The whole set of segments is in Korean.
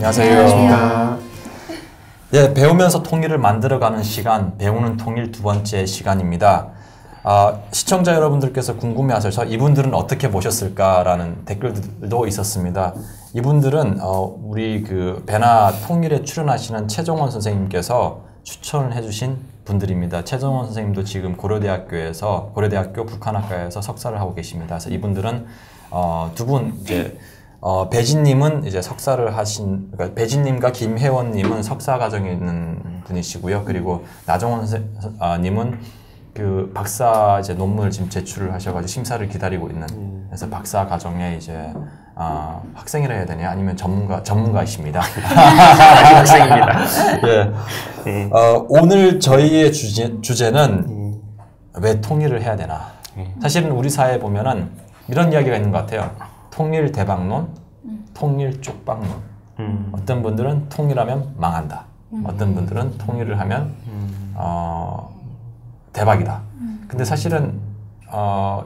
안녕하세요. 네, 배우면서 통일을 만들어가는 시간, 배우는 통일 두 번째 시간입니다. 시청자 여러분들께서 궁금해하셔서 이분들은 어떻게 보셨을까라는 댓글들도 있었습니다. 이분들은 우리 그 배나 통일에 출연하시는 최종원 선생님께서 추천을 해주신 분들입니다. 최종원 선생님도 지금 고려대학교 북한학과에서 석사를 하고 계십니다. 그래서 이분들은 두 분 이제 배진님은 이제 석사를 하신, 그러니까 배진님과 김혜원님은 석사 과정에 있는 분이시고요. 그리고 나정원 님은 그 박사 이제 논문을 지금 제출을 하셔가지고 심사를 기다리고 있는. 그래서 박사 과정에 이제 학생이라 해야 되냐 아니면 전문가이십니다. 학생입니다. 예. 오늘 저희의 주제는 왜 통일을 해야 되나. 사실은 우리 사회에 보면은 이런 이야기가 있는 것 같아요. 통일 대박론, 통일 쪽박론. 어떤 분들은 통일하면 망한다. 어떤 분들은 통일을 하면 대박이다. 근데 사실은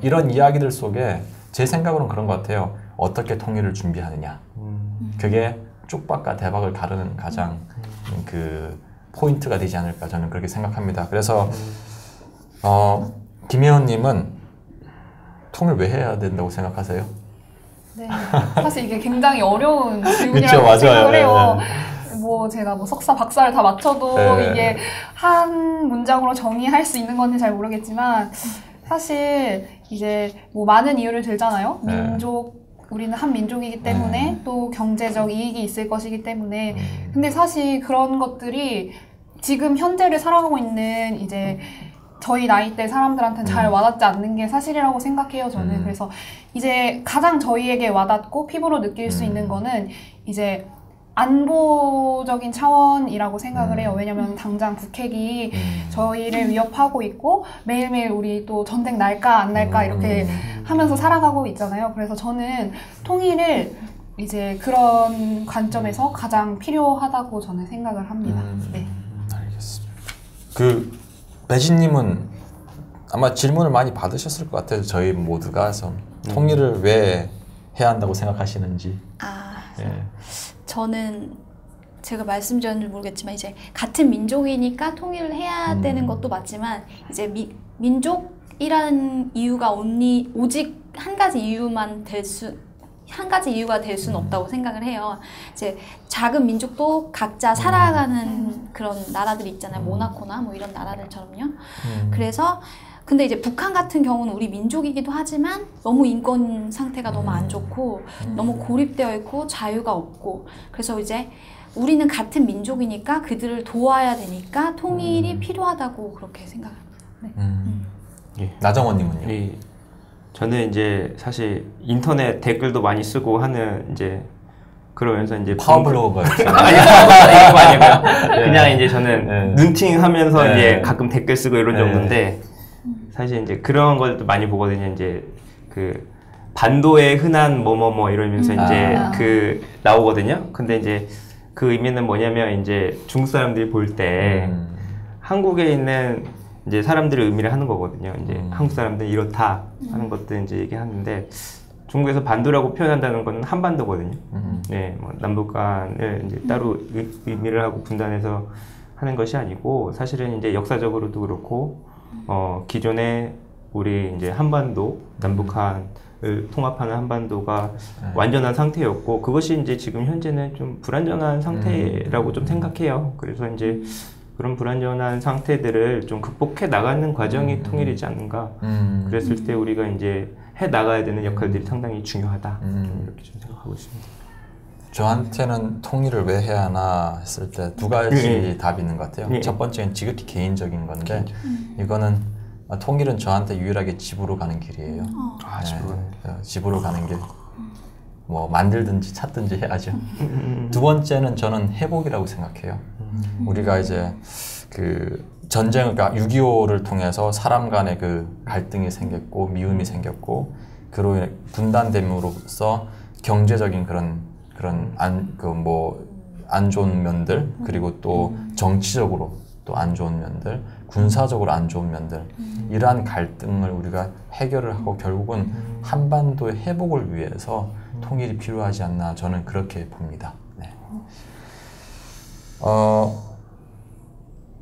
이런 이야기들 속에 제 생각으로는 그런 것 같아요. 어떻게 통일을 준비하느냐. 그게 쪽박과 대박을 가르는 가장 그 포인트가 되지 않을까 저는 그렇게 생각합니다. 그래서 김혜원님은 통일 왜 해야 된다고 생각하세요? 네, 사실 이게 굉장히 어려운 질문이라고 그쵸, 생각을 해요. 네. 뭐 제가 뭐 석사, 박사를 다 맞춰도 네. 이게 한 문장으로 정의할 수 있는 건지 잘 모르겠지만 사실 이제 뭐 많은 이유를 들잖아요. 네. 우리는 한 민족이기 때문에 또 경제적 이익이 있을 것이기 때문에 근데 사실 그런 것들이 지금 현재를 살아가고 있는 이제 저희 나이대 사람들한테는 잘 와닿지 않는 게 사실이라고 생각해요, 저는. 그래서 이제 가장 저희에게 와닿고 피부로 느낄 수 있는 거는 이제 안보적인 차원이라고 생각을 해요. 왜냐면 당장 북핵이 저희를 위협하고 있고 매일매일 우리 또 전쟁 날까 안 날까 이렇게 하면서 살아가고 있잖아요. 그래서 저는 통일을 이제 그런 관점에서 가장 필요하다고 저는 생각을 합니다. 네. 알겠습니다. 배진님은 아마 질문을 많이 받으셨을 것 같아요. 저희 모두가 통일을 왜 해야 한다고 생각하시는지. 예. 저는 제가 말씀드렸는지 모르겠지만 이제 같은 민족이니까 통일을 해야 되는 것도 맞지만 이제 민족이라는 이유가 오직 한 가지 이유가 될 수는 없다고 생각을 해요. 이제 작은 민족도 각자 살아가는 그런 나라들이 있잖아요. 모나코나 뭐 이런 나라들처럼요. 그래서 근데 이제 북한 같은 경우는 우리 민족이기도 하지만 너무 인권 상태가 너무 안 좋고 너무 고립되어 있고 자유가 없고 그래서 이제 우리는 같은 민족이니까 그들을 도와야 되니까 통일이 필요하다고 그렇게 생각합니다. 네. 예. 나정원님은요? 예. 저는 이제 사실 인터넷 댓글도 많이 쓰고 하는 이제 그러면서 이제 파워블로거가요. 이거 아니고요. 그냥 이제 저는 눈팅하면서 이제 가끔 댓글 쓰고 이런 정도인데 사실 이제 그런 것도 많이 보거든요. 이제 그 반도의 흔한 뭐뭐뭐 이러면서 이제 그 나오거든요. 근데 이제 그 의미는 뭐냐면 이제 중국 사람들이 볼 때 한국에 있는 이제 사람들의 의미를 하는 거거든요. 이제 한국 사람들은 이렇다 하는 것들 이제 얘기하는데 중국에서 반도라고 표현한다는 거는 한반도거든요. 네, 뭐 남북 간을 이제 따로 의미를 하고 분단해서 하는 것이 아니고 사실은 이제 역사적으로도 그렇고 기존에 우리 이제 한반도 남북한을 통합하는 한반도가 완전한 상태였고 그것이 이제 지금 현재는 좀 불완전한 상태라고 좀 생각해요. 그래서 이제 그런 불완전한 상태들을 좀 극복해 나가는 과정이 통일이지 않는가. 그랬을 때 우리가 이제 해 나가야 되는 역할들이 상당히 중요하다. 이렇게 좀 생각하고 있습니다. 저한테는 통일을 왜 해야 하나 했을 때 두 가지 답이 있는 것 같아요. 첫 번째는 지극히 개인적인 건데 이거는 통일은 저한테 유일하게 집으로 가는 길이에요. 집으로 가는 길. 뭐 만들든지 찾든지 해야죠. 두 번째는 저는 회복이라고 생각해요. 우리가 이제 그 전쟁, 그러니까 6.25를 통해서 사람 간의 그 갈등이 생겼고 미움이 생겼고 그로 인해 분단됨으로써 경제적인 그런 안 좋은 면들 그리고 또 정치적으로 또 안 좋은 면들, 군사적으로 안 좋은 면들 이러한 갈등을 우리가 해결을 하고 결국은 한반도의 회복을 위해서 통일이 필요하지 않나 저는 그렇게 봅니다. 네.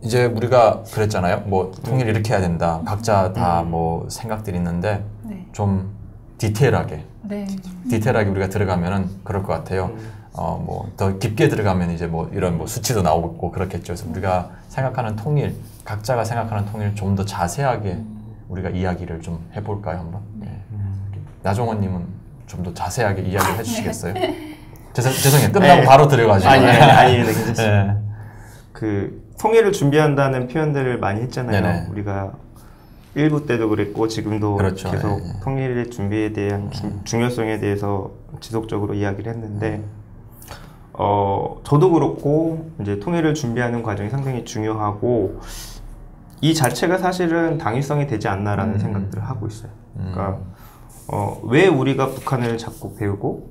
이제 우리가 그랬잖아요. 뭐 통일 이렇게 해야 된다. 각자 다 뭐 생각들이 있는데 네. 좀 디테일하게 네. 우리가 들어가면은 그럴 것 같아요. 뭐 더 깊게 들어가면 이제 뭐 이런 뭐 수치도 나오고 그렇겠죠. 그래서 우리가 생각하는 통일, 각자가 생각하는 통일 좀 더 자세하게 우리가 이야기를 좀 해볼까요, 한번? 네. 나종원님은 좀 더 자세하게 이야기를 해주시겠어요? 죄송해요. 끝나고 네. 바로 들어가지고. 아니, 괜찮습니다. 네. 그 통일을 준비한다는 표현들을 많이 했잖아요. 네네. 우리가 1부 때도 그랬고 지금도 그렇죠. 계속 네. 통일의 준비에 대한 중요성에 대해서 지속적으로 이야기를 했는데 저도 그렇고 이제 통일을 준비하는 과정이 상당히 중요하고 이 자체가 사실은 당위성이 되지 않나라는 생각들을 하고 있어요. 그러니까 왜 우리가 북한을 자꾸 배우고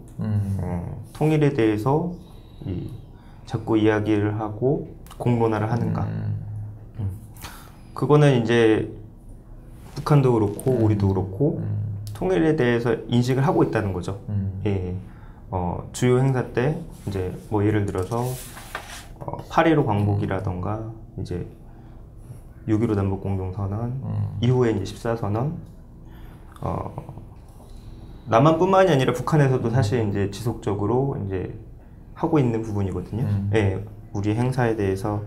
통일에 대해서 자꾸 이야기를 하고 공론화를 하는가? 그거는 이제 북한도 그렇고 우리도 그렇고 통일에 대해서 인식을 하고 있다는 거죠. 예. 주요 행사 때 이제 뭐 예를 들어서 8.15 광복이라던가 이제 6.15 남북 공동선언 이후에 이제 14선언 남한뿐만이 아니라 북한에서도 사실 이제 지속적으로 이제 하고 있는 부분이거든요. 예. 우리 행사에 대해서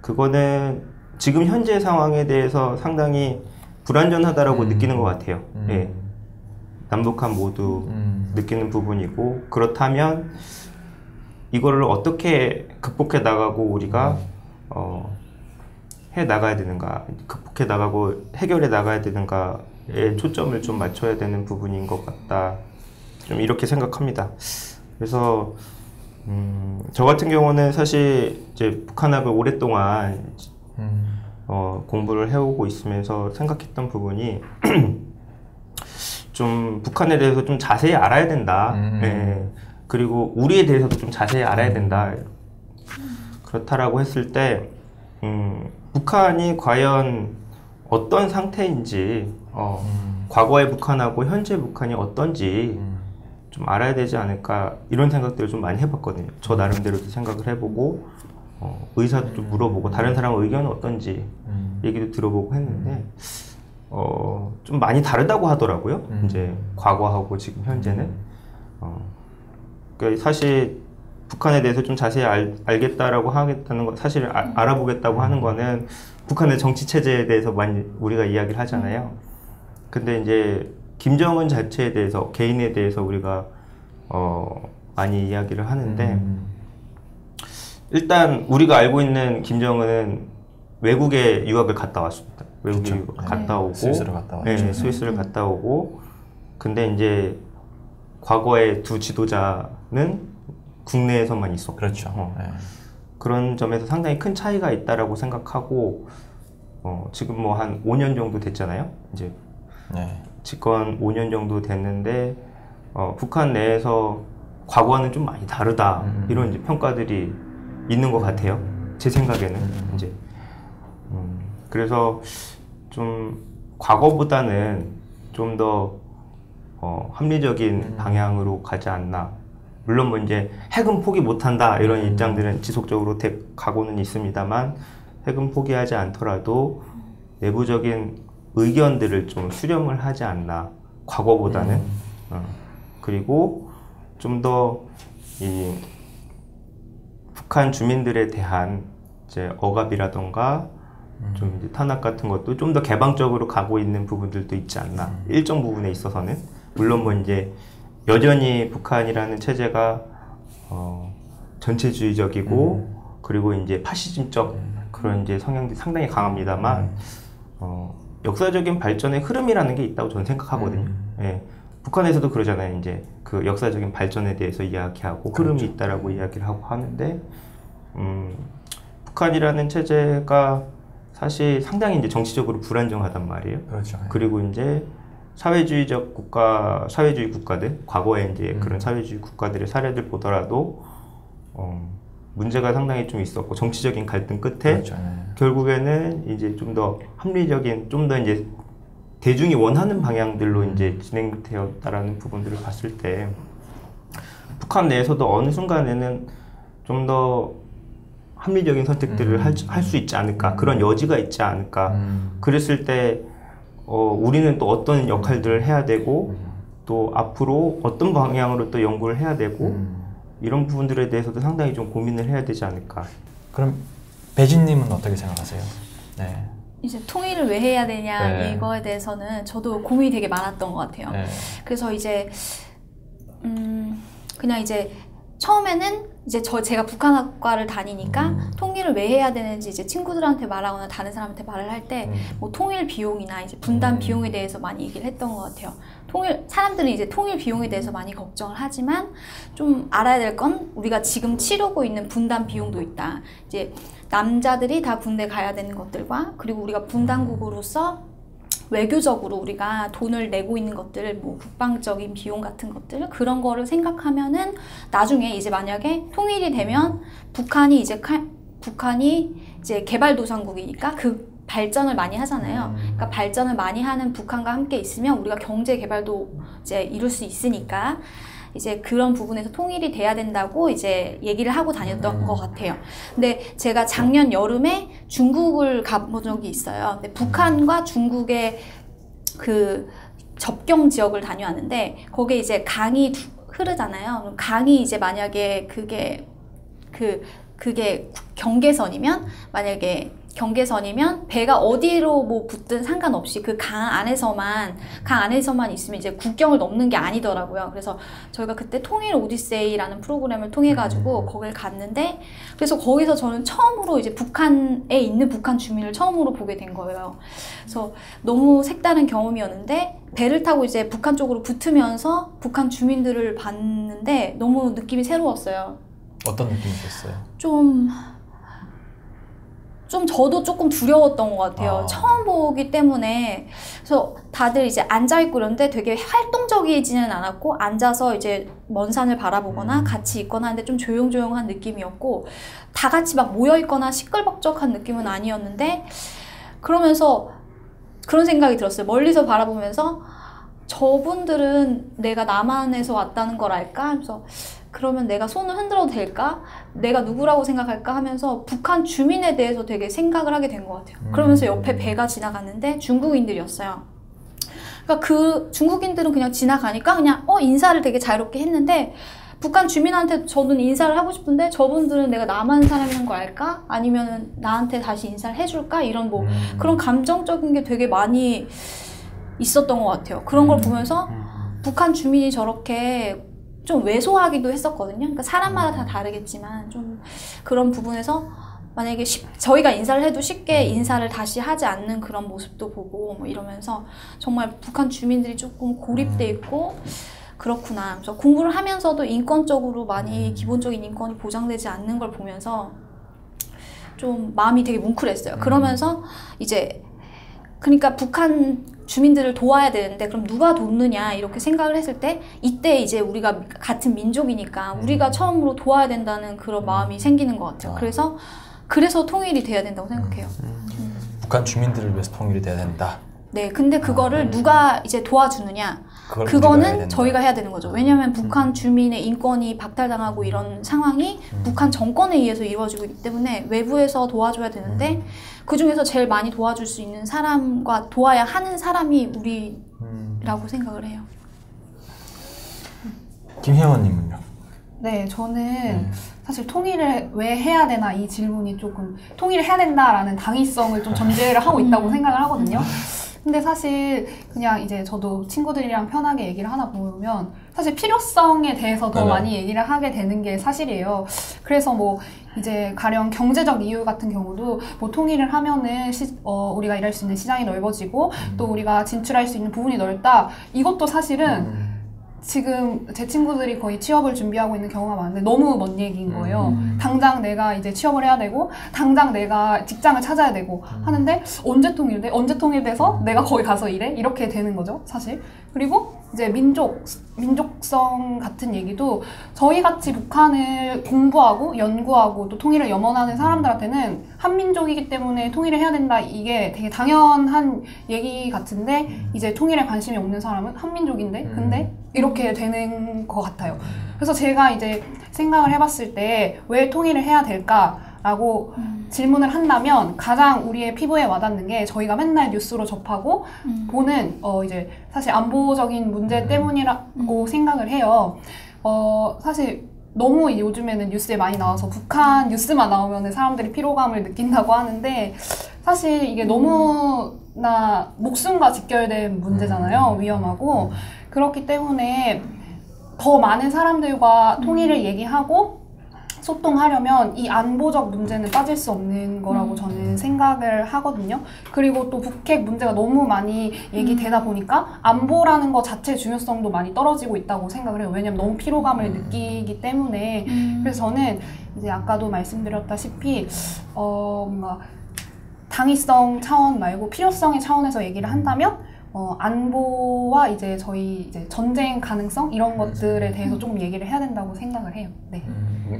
그거는 지금 현재 상황에 대해서 상당히 불완전하다라고 느끼는 것 같아요. 예. 남북한 모두 느끼는 부분이고 그렇다면 이거를 어떻게 극복해 나가고 우리가 해 나가야 되는가, 극복해 나가고 해결해 나가야 되는가에 초점을 좀 맞춰야 되는 부분인 것 같다. 좀 이렇게 생각합니다. 그래서 저 같은 경우는 사실 이제 북한학을 오랫동안 공부를 해오고 있으면서 생각했던 부분이 좀 북한에 대해서 좀 자세히 알아야 된다. 예. 그리고 우리에 대해서도 좀 자세히 알아야 된다. 그렇다라고 했을 때 북한이 과연 어떤 상태인지 과거의 북한하고 현재 북한이 어떤지 좀 알아야 되지 않을까 이런 생각들을 좀 많이 해봤거든요. 저 나름대로도 생각을 해보고 의사도 좀 물어보고 다른 사람 의견은 어떤지 얘기도 들어보고 했는데 좀 많이 다르다고 하더라고요. 이제 과거하고 지금 현재는 그러니까 사실 북한에 대해서 좀 자세히 알겠다라고 하겠다는 거 사실 알아보겠다고 하는 거는 북한의 정치 체제에 대해서 많이 우리가 이야기를 하잖아요. 근데 이제 김정은 자체에 대해서 개인에 대해서 우리가 많이 이야기를 하는데 일단 우리가 알고 있는 김정은은 외국에 유학을 갔다 왔습니다. 외국에 그렇죠. 갔다 오고 스위스를 갔다 왔죠. 네, 스위스를 갔다 오고 근데 이제 과거의 두 지도자는 국내에서만 있었고 그렇죠. 네. 그런 점에서 상당히 큰 차이가 있다라고 생각하고 지금 뭐 한 5년 정도 됐잖아요. 이제 네. 집권 5년 정도 됐는데 북한 내에서 과거와는 좀 많이 다르다 이런 이제 평가들이 있는 것 같아요. 제 생각에는 이제 그래서 좀 과거보다는 좀 더 합리적인 방향으로 가지 않나. 물론 뭐 이제 핵은 포기 못한다 이런 입장들은 지속적으로 가고는 있습니다만 핵은 포기하지 않더라도 내부적인 의견들을 좀 수렴을 하지 않나 과거보다는 그리고 좀 더 이 북한 주민들에 대한 이제 억압이라던가 좀 이제 탄압 같은 것도 좀 더 개방적으로 가고 있는 부분들도 있지 않나 일정 부분에 있어서는 물론 뭐 이제 여전히 북한이라는 체제가 전체주의적이고 그리고 이제 파시즘적 그런 이제 성향들이 상당히 강합니다만 역사적인 발전의 흐름이라는 게 있다고 저는 생각하거든요. 예. 북한에서도 그러잖아요. 이제 그 역사적인 발전에 대해서 이야기하고 흐름이 그렇죠. 있다라고 이야기를 하고 하는데 북한이라는 체제가 사실 상당히 이제 정치적으로 불안정하단 말이에요. 그렇죠. 그리고 이제 사회주의 국가들, 과거에 이제 그런 사회주의 국가들의 사례들 보더라도 문제가 상당히 좀 있었고 정치적인 갈등 끝에 그렇죠. 네. 결국에는 이제 좀 더 합리적인, 좀 더 이제 대중이 원하는 방향들로 이제 진행되었다라는 부분들을 봤을 때 북한 내에서도 어느 순간에는 좀 더 합리적인 선택들을 할 수 있지 않을까, 그런 여지가 있지 않을까. 그랬을 때 우리는 또 어떤 역할들을 해야 되고 또 앞으로 어떤 방향으로 또 연구를 해야 되고 이런 부분들에 대해서도 상당히 좀 고민을 해야 되지 않을까. 그럼 배진님은 어떻게 생각하세요? 네. 이제 통일을 왜 해야 되냐 네. 이거에 대해서는 저도 고민이 되게 많았던 것 같아요. 네. 그래서 이제 그냥 이제 처음에는 이제 제가 북한학과를 다니니까 통일을 왜 해야 되는지 이제 친구들한테 말하거나 다른 사람한테 말을 할 때 뭐 통일 비용이나 이제 분담 비용에 대해서 많이 얘기를 했던 것 같아요. 사람들은 이제 통일 비용에 대해서 많이 걱정을 하지만 좀 알아야 될 건 우리가 지금 치르고 있는 분담 비용도 있다. 이제 남자들이 다 군대 가야 되는 것들과 그리고 우리가 분담국으로서 외교적으로 우리가 돈을 내고 있는 것들, 뭐 국방적인 비용 같은 것들, 그런 거를 생각하면은 나중에 이제 만약에 통일이 되면 북한이 이제 개발도상국이니까 그 발전을 많이 하잖아요. 그러니까 발전을 많이 하는 북한과 함께 있으면 우리가 경제 개발도 이제 이룰 수 있으니까 이제 그런 부분에서 통일이 돼야 된다고 이제 얘기를 하고 다녔던 것 같아요. 근데 제가 작년 여름에 중국을 가본 적이 있어요. 근데 북한과 중국의 그 접경 지역을 다녀왔는데 거기에 이제 강이 흐르잖아요. 그럼 강이 이제 만약에 그게 경계선이면 만약에 경계선이면 배가 어디로 뭐 붙든 상관없이 그 강 안에서만 있으면 이제 국경을 넘는 게 아니더라고요. 그래서 저희가 그때 통일 오디세이라는 프로그램을 통해 가지고 거길 갔는데 그래서 거기서 저는 처음으로 이제 북한에 있는 북한 주민을 처음으로 보게 된 거예요. 그래서 너무 색다른 경험이었는데 배를 타고 이제 북한 쪽으로 붙으면서 북한 주민들을 봤는데 너무 느낌이 새로웠어요. 어떤 느낌이셨어요? 좀 저도 조금 두려웠던 것 같아요. 처음 보기 때문에. 그래서 다들 이제 앉아있고 이런데 되게 활동적이지는 않았고, 앉아서 이제 먼 산을 바라보거나 같이 있거나 하는데 좀 조용조용한 느낌이었고, 다 같이 막 모여있거나 시끌벅적한 느낌은 아니었는데, 그러면서 그런 생각이 들었어요. 멀리서 바라보면서 저분들은 내가 남한에서 왔다는 걸 알까? 그래서 그러면 내가 손을 흔들어도 될까? 내가 누구라고 생각할까? 하면서 북한 주민에 대해서 되게 생각을 하게 된 것 같아요. 그러면서 옆에 배가 지나갔는데 중국인들이었어요. 그러니까 그 중국인들은 그냥 지나가니까 그냥 인사를 되게 자유롭게 했는데 북한 주민한테 저는 인사를 하고 싶은데 저분들은 내가 남한 사람인 거 알까? 아니면 나한테 다시 인사를 해줄까? 이런 뭐 그런 감정적인 게 되게 많이 있었던 것 같아요. 그런 걸 보면서 북한 주민이 저렇게 좀 왜소하기도 했었거든요. 그러니까 사람마다 다 다르겠지만 좀 그런 부분에서 만약에 저희가 인사를 해도 쉽게 인사를 다시 하지 않는 그런 모습도 보고 뭐 이러면서 정말 북한 주민들이 조금 고립돼 있고 그렇구나. 그래서 공부를 하면서도 인권적으로 많이 기본적인 인권이 보장되지 않는 걸 보면서 좀 마음이 되게 뭉클했어요. 그러면서 이제 그러니까 북한 주민들을 도와야 되는데 그럼 누가 돕느냐 이렇게 생각을 했을 때 이때 이제 우리가 같은 민족이니까 우리가 처음으로 도와야 된다는 그런 마음이 생기는 것 같아요. 그래서 통일이 돼야 된다고 생각해요. 북한 주민들을 위해서 통일이 돼야 된다. 네, 근데 그거를 누가 이제 도와주느냐 그거는 저희가 해야 되는 거죠. 왜냐하면 북한 주민의 인권이 박탈당하고 이런 상황이 북한 정권에 의해서 이루어지고 있기 때문에 외부에서 도와줘야 되는데 그 중에서 제일 많이 도와줄 수 있는 사람과 도와야 하는 사람이 우리라고 생각을 해요. 김혜원님은요? 네, 저는 사실 통일을 왜 해야 되나 이 질문이 조금 통일을 해야 된다라는 당위성을 좀 전제를 하고 있다고 생각을 하거든요. 근데 사실 그냥 이제 저도 친구들이랑 편하게 얘기를 하다 보면 사실 필요성에 대해서 더 많이 얘기를 하게 되는 게 사실이에요. 그래서 뭐 이제 가령 경제적 이유 같은 경우도 뭐 통일을 하면은 우리가 일할 수 있는 시장이 넓어지고 또 우리가 진출할 수 있는 부분이 넓다. 이것도 사실은 지금 제 친구들이 거의 취업을 준비하고 있는 경우가 많은데 너무 먼 얘기인 거예요. 당장 내가 이제 취업을 해야 되고 당장 내가 직장을 찾아야 되고 하는데 언제 통일돼? 언제 통일돼서 내가 거기 가서 일해? 이렇게 되는 거죠, 사실. 그리고 이제 민족성 같은 얘기도 저희같이 북한을 공부하고 연구하고 또 통일을 염원하는 사람들한테는 한민족이기 때문에 통일을 해야 된다 이게 되게 당연한 얘기 같은데 이제 통일에 관심이 없는 사람은 한민족인데 근데 이렇게 되는 것 같아요. 그래서 제가 이제 생각을 해봤을 때 왜 통일을 해야 될까라고 질문을 한다면 가장 우리의 피부에 와닿는 게 저희가 맨날 뉴스로 접하고 보는 이제 사실 안보적인 문제 때문이라고 생각을 해요. 사실 너무 요즘에는 뉴스에 많이 나와서 북한 뉴스만 나오면 사람들이 피로감을 느낀다고 하는데 사실 이게 너무나 목숨과 직결된 문제잖아요. 위험하고. 그렇기 때문에 더 많은 사람들과 통일을 얘기하고 소통하려면 이 안보적 문제는 빠질 수 없는 거라고 저는 생각을 하거든요. 그리고 또 북핵 문제가 너무 많이 얘기되다 보니까 안보라는 것 자체의 중요성도 많이 떨어지고 있다고 생각을 해요. 왜냐면 너무 피로감을 느끼기 때문에. 그래서 저는 이제 아까도 말씀드렸다시피 뭔가 당위성 차원 말고 필요성의 차원에서 얘기를 한다면 안보와 이제 저희 이제 전쟁 가능성 이런 것들에 대해서 조금 얘기를 해야 된다고 생각을 해요. 네.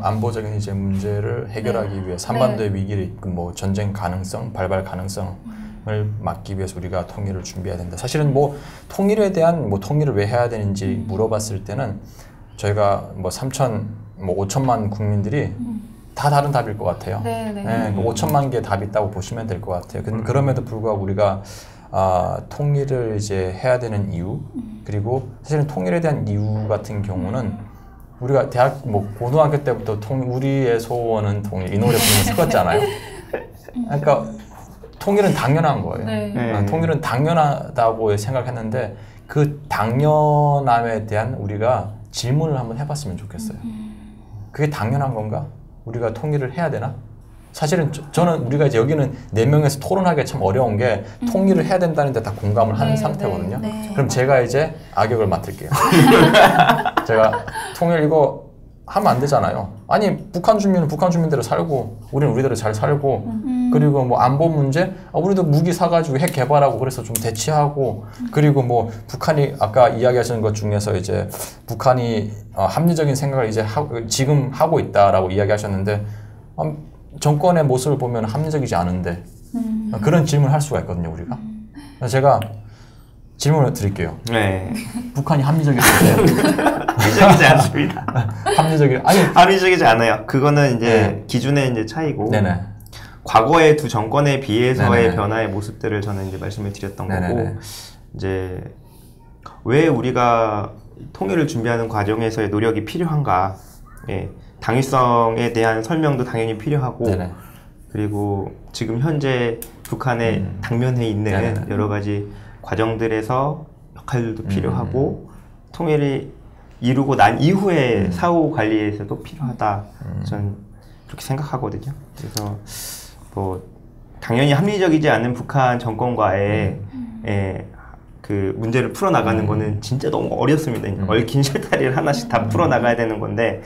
안보적인 이제 문제를 해결하기 위해 한반도의 위기를 뭐 전쟁 가능성, 발발 가능성을 막기 위해서 우리가 통일을 준비해야 된다. 사실은 뭐 통일에 대한 뭐 통일을 왜 해야 되는지 물어봤을 때는 저희가 뭐 5천만 국민들이 다 다른 답일 것 같아요. 네, 5천만 개의 답이 있다고 보시면 될 것 같아요. 그럼에도 불구하고 우리가 통일을 이제 해야 되는 이유, 그리고 사실은 통일에 대한 이유 같은 경우는 우리가 고등학교 때부터 우리의 소원은 통일 이 노래 부르면서 썼잖아요. 그러니까 통일은 당연한 거예요. 네. 통일은 당연하다고 생각했는데 그 당연함에 대한 우리가 질문을 한번 해봤으면 좋겠어요. 그게 당연한 건가? 우리가 통일을 해야 되나? 사실은 저는 우리가 이제 여기는 4명에서 토론하기가 참 어려운 게 통일을 해야 된다는 데 다 공감을 하는 상태거든요. 그럼 제가 이제 악역을 맡을게요. 제가 통일 이거 하면 안 되잖아요. 아니 북한 주민은 북한 주민대로 살고 우리는 우리대로 잘 살고 그리고 뭐 안보 문제 우리도 무기 사가지고 핵 개발하고 그래서 좀 대치하고 그리고 뭐 북한이 아까 이야기하시는 것 중에서 이제 북한이 합리적인 생각을 이제 지금 하고 있다라고 이야기하셨는데 정권의 모습을 보면 합리적이지 않은데 그런 질문을 할 수가 있거든요, 우리가. 그래서 제가 질문을 드릴게요. 네. 북한이 합리적이세요? 합리적이지 않습니다. 합리적이지 않아요. 그거는 이제 기준의 이제 차이고. 네네. 과거의 두 정권에 비해서의 변화의 모습들을 저는 이제 말씀을 드렸던 거고, 이제 왜 우리가 통일을 준비하는 과정에서의 노력이 필요한가? 예. 당위성에 대한 설명도 당연히 필요하고 그리고 지금 현재 북한의 당면에 있는 여러 가지 과정들에서 역할들도 필요하고 통일이 이루고 난 이후에 사후 관리에서도 필요하다. 저는 그렇게 생각하거든요. 그래서 뭐 당연히 합리적이지 않은 북한 정권과의 그 문제를 풀어나가는 거는 진짜 너무 어렵습니다. 얽힌 실타리를 하나씩 다 풀어나가야 되는 건데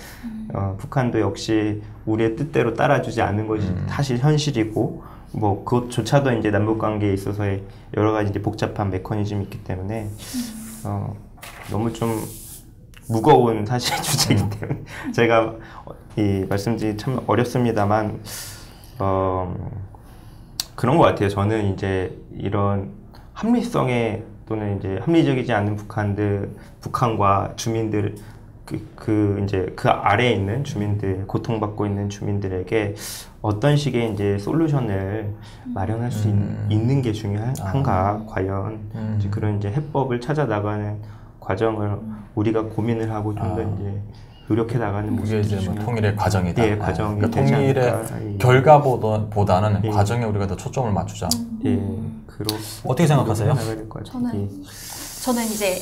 북한도 역시 우리의 뜻대로 따라주지 않는 것이 사실 현실이고 뭐 그것조차도 이제 남북 관계에 있어서의 여러 가지 이제 복잡한 메커니즘이 있기 때문에 너무 좀 무거운 사실 주제이기 때문에 제가 이 말씀드리기 참 어렵습니다만 그런 것 같아요. 저는 이제 이런 합리성에 또는 이제 합리적이지 않는 북한과 주민들 이제 그 아래에 있는 주민들, 고통받고 있는 주민들에게 어떤 식의 이제 솔루션을 마련할 수 있는 게 중요한가, 과연 이제 그런 이제 해법을 찾아 나가는 과정을 우리가 고민을 하고 좀 더 이제 노력해 나가는 모습이 이제 뭐 통일의 과정이다. 예, 과정이 그러니까 통일의 결과보다는 과정에 우리가 더 초점을 맞추자. 예, 어떻게 생각하세요? 저는 이제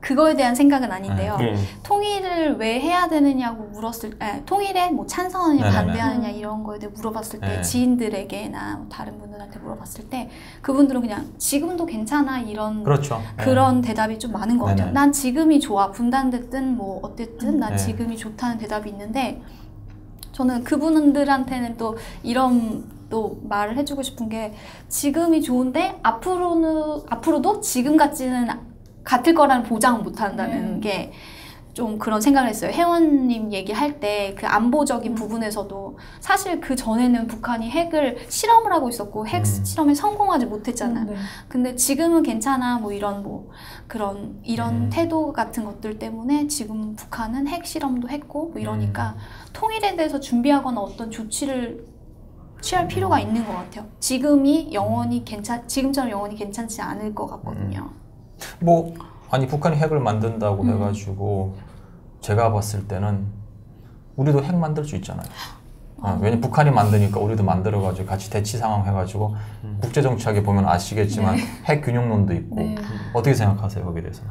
그거에 대한 생각은 아닌데요. 통일을 왜 해야 되느냐고 통일에 뭐 찬성하느냐 반대하느냐 이런 거에 대해 물어봤을 때 지인들에게나 다른 분들한테 물어봤을 때 그분들은 그냥 지금도 괜찮아 이런 그런 대답이 좀 많은 것 같아요. 난 지금이 좋아. 분단됐든 뭐 어쨌든 난 지금이 좋다는 대답이 있는데 저는 그분들한테는 또 이런 또 말을 해주고 싶은 게 지금이 좋은데 앞으로도 지금 같지는 같을 거라는 보장은 못 한다는 게 좀 그런 생각을 했어요. 혜원님 얘기할 때 그 안보적인 부분에서도 사실 그 전에는 북한이 핵을 실험을 하고 있었고 핵 실험에 성공하지 못했잖아요. 네. 근데 지금은 괜찮아 뭐 이런 이런 태도 같은 것들 때문에 지금 북한은 핵 실험도 했고 뭐 이러니까 통일에 대해서 준비하거나 어떤 조치를 취할 필요가 있는 것 같아요. 지금처럼 영원히 괜찮지 않을 것 같거든요. 뭐 아니 북한이 핵을 만든다고 해가지고 제가 봤을 때는 우리도 핵 만들 수 있잖아요. 왜냐면 북한이 만드니까 우리도 만들어가지고 같이 대치 상황 해가지고 국제정치하게 보면 아시겠지만 핵 균형론도 있고 어떻게 생각하세요 거기에 대해서는?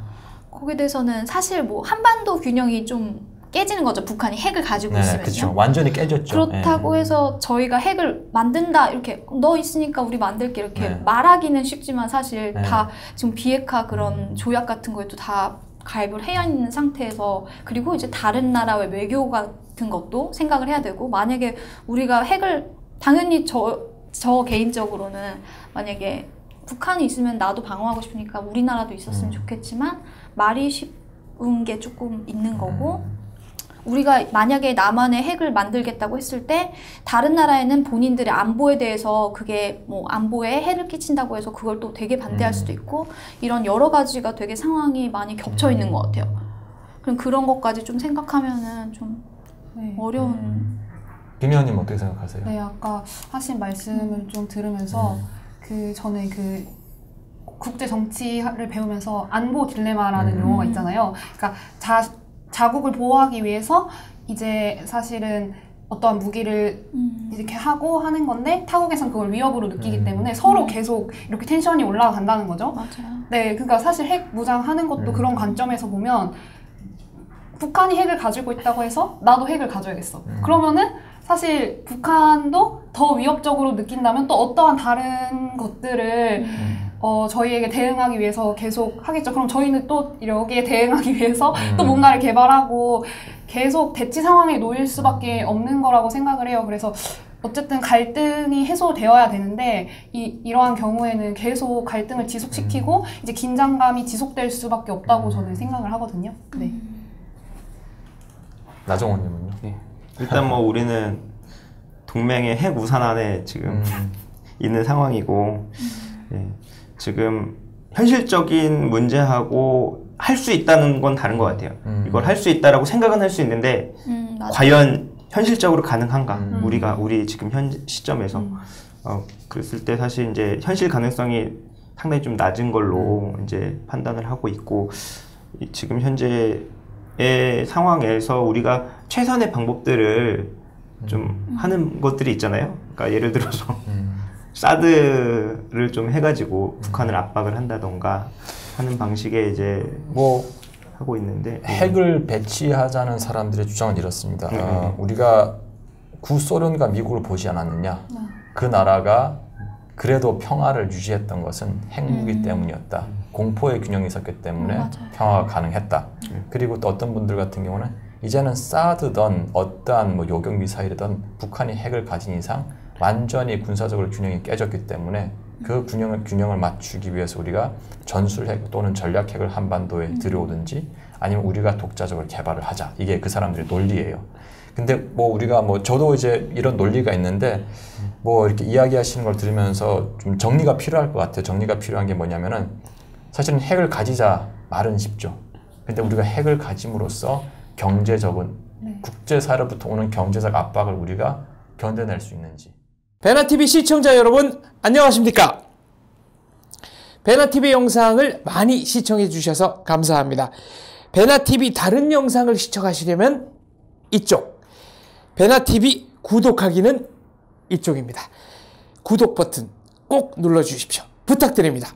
거기에 대해서는 사실 뭐 한반도 균형이 좀 깨지는 거죠. 북한이 핵을 가지고 있으면요. 그렇죠. 완전히 깨졌죠. 그렇다고 해서 저희가 핵을 만든다 이렇게 너 있으니까 우리 만들게 이렇게 말하기는 쉽지만 사실 다 지금 비핵화 그런 조약 같은 거에도 다 가입을 해야 있는 상태에서 그리고 이제 다른 나라의 외교 같은 것도 생각을 해야 되고 만약에 우리가 핵을 당연히 저 개인적으로는 만약에 북한이 있으면 나도 방어하고 싶으니까 우리나라도 있었으면 좋겠지만 말이 쉬운 게 조금 있는 거고 우리가 만약에 남한의 핵을 만들겠다고 했을 때 다른 나라에는 본인들의 안보에 대해서 그게 뭐 안보에 해를 끼친다고 해서 그걸 또 되게 반대할 수도 있고 이런 여러 가지가 되게 상황이 많이 겹쳐 있는 것 같아요. 그럼 그런 것까지 좀 생각하면은 좀 어려운. 김 의원님 어떻게 생각하세요? 네, 아까 하신 말씀을 좀 들으면서 전에 국제 정치를 배우면서 안보 딜레마라는 용어가 있잖아요. 그러니까 자국을 보호하기 위해서 이제 사실은 어떠한 무기를 이렇게 하고 하는 건데 타국에서는 그걸 위협으로 느끼기 때문에 서로 계속 이렇게 텐션이 올라간다는 거죠. 맞아요. 네, 그러니까 사실 핵 무장하는 것도 그런 관점에서 보면 북한이 핵을 가지고 있다고 해서 나도 핵을 가져야겠어. 그러면은 사실 북한도 더 위협적으로 느낀다면 또 어떠한 다른 것들을 저희에게 대응하기 위해서 계속 하겠죠. 그럼 저희는 또 여기에 대응하기 위해서 또 뭔가를 개발하고 계속 대치 상황에 놓일 수밖에 없는 거라고 생각을 해요. 그래서 어쨌든 갈등이 해소되어야 되는데 이러한 경우에는 계속 갈등을 지속시키고 이제 긴장감이 지속될 수밖에 없다고 저는 생각을 하거든요. 네. 나정원님은요? 네. 일단 뭐 우리는 동맹의 핵 우산 안에 지금 있는 상황이고 지금 현실적인 문제하고 할 수 있다는 건 다른 것 같아요. 이걸 할 수 있다라고 생각은 할 수 있는데 과연 현실적으로 가능한가? 우리 지금 현 시점에서 그랬을 때 사실 이제 현실 가능성이 상당히 좀 낮은 걸로 이제 판단을 하고 있고 지금 현재의 상황에서 우리가 최선의 방법들을 좀 하는 것들이 있잖아요. 그러니까 예를 들어서 사드를 좀 해가지고 북한을 압박을 한다던가 하는 방식의 이제 뭐 하고 있는데 핵을 배치하자는 사람들의 주장은 이렇습니다. 우리가 구소련과 미국을 보지 않았느냐? 그 나라가 그래도 평화를 유지했던 것은 핵무기 때문이었다. 공포의 균형이 있었기 때문에 평화가 가능했다. 그리고 또 어떤 분들 같은 경우는 이제는 사드든 어떠한 뭐 요격 미사일이든 북한이 핵을 가진 이상 완전히 군사적으로 균형이 깨졌기 때문에 그 균형을 맞추기 위해서 우리가 전술핵 또는 전략핵을 한반도에 들여오든지 아니면 우리가 독자적으로 개발을 하자. 이게 그 사람들의 논리예요. 근데 뭐 우리가 뭐 저도 이제 이런 논리가 있는데 뭐 이렇게 이야기하시는 걸 들으면서 좀 정리가 필요할 것 같아요. 정리가 필요한 게 뭐냐면은 사실은 핵을 가지자 말은 쉽죠. 근데 우리가 핵을 가짐으로써 경제적인 국제사회로부터 오는 경제적 압박을 우리가 견뎌낼 수 있는지. 배나TV 시청자 여러분 안녕하십니까? 배나TV 영상을 많이 시청해 주셔서 감사합니다. 배나TV 다른 영상을 시청하시려면 이쪽 배나TV 구독하기는 이쪽입니다. 구독 버튼 꼭 눌러주십시오. 부탁드립니다.